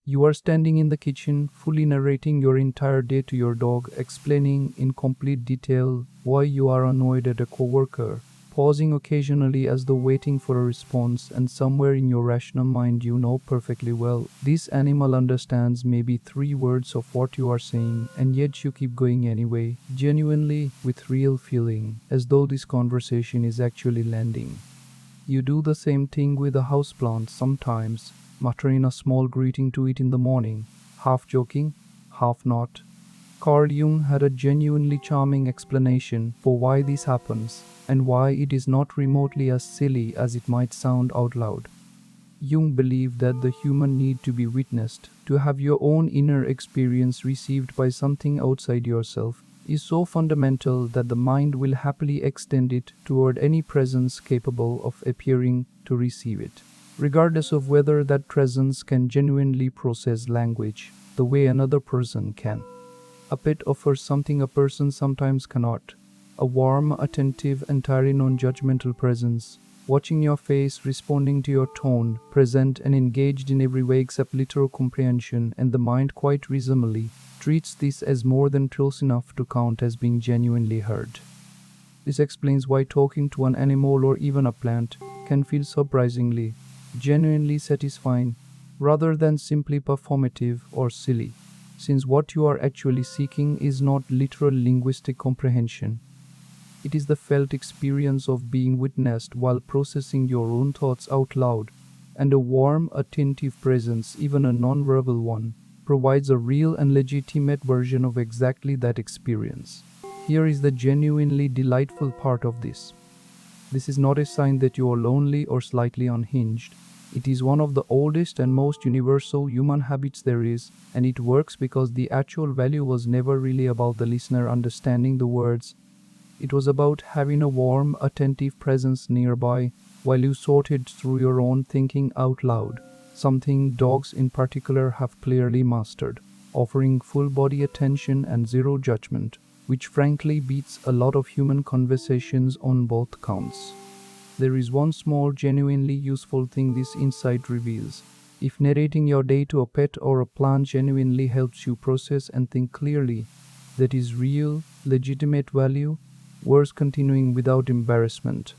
You are standing in the kitchen, fully narrating your entire day to your dog, explaining in complete detail why you are annoyed at a coworker, pausing occasionally as though waiting for a response, and somewhere in your rational mind you know perfectly well this animal understands maybe 3 words of what you are saying, and yet you keep going anyway, genuinely, with real feeling, as though this conversation is actually landing. You do the same thing with a houseplant sometimes, muttering a small greeting to it in the morning, half joking, half not. Carl Jung had a genuinely charming explanation for why this happens, and why it is not remotely as silly as it might sound out loud. Jung believed that the human need to be witnessed, to have your own inner experience received by something outside yourself, is so fundamental that the mind will happily extend it toward any presence capable of appearing to receive it, regardless of whether that presence can genuinely process language the way another person can. A pet offers something a person sometimes cannot: a warm, attentive, entirely non-judgmental presence, watching your face, responding to your tone, present and engaged in every way except literal comprehension, and the mind quite reasonably treats this as more than close enough to count as being genuinely heard. This explains why talking to an animal or even a plant can feel surprisingly, genuinely satisfying, rather than simply performative or silly, since what you are actually seeking is not literal linguistic comprehension. It is the felt experience of being witnessed while processing your own thoughts out loud, and a warm, attentive presence, even a non-verbal one, provides a real and legitimate version of exactly that experience. Here is the genuinely delightful part of this. This is not a sign that you are lonely or slightly unhinged. It is one of the oldest and most universal human habits there is, and it works because the actual value was never really about the listener understanding the words. It was about having a warm, attentive presence nearby while you sorted through your own thinking out loud, something dogs in particular have clearly mastered, offering full body attention and zero judgment, which frankly beats a lot of human conversations on both counts. There is one small, genuinely useful thing this insight reveals. If narrating your day to a pet or a plant genuinely helps you process and think clearly, that is real, legitimate value, worth continuing without embarrassment.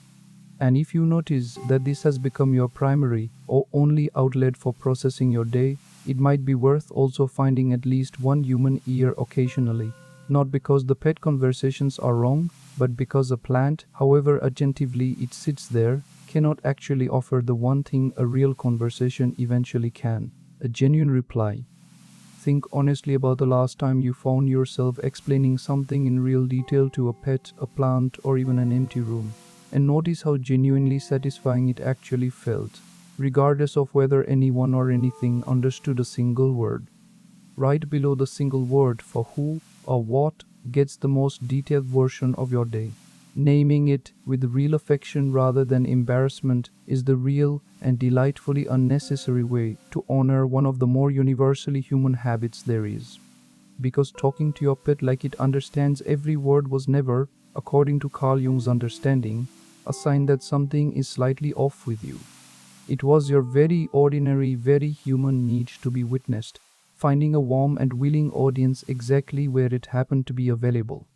And if you notice that this has become your primary or only outlet for processing your day, it might be worth also finding at least one human ear occasionally, not because the pet conversations are wrong, but because a plant, however attentively it sits there, cannot actually offer the one thing a real conversation eventually can: a genuine reply. Think honestly about the last time you found yourself explaining something in real detail to a pet, a plant, or even an empty room, and notice how genuinely satisfying it actually felt, regardless of whether anyone or anything understood a single word. Right below the single word for who or what gets the most detailed version of your day. Naming it with real affection rather than embarrassment is the real and delightfully unnecessary way to honor one of the more universally human habits there is. Because talking to your pet like it understands every word was never, according to Carl Jung's understanding, a sign that something is slightly off with you. It was your very ordinary, very human need to be witnessed, finding a warm and willing audience exactly where it happened to be available.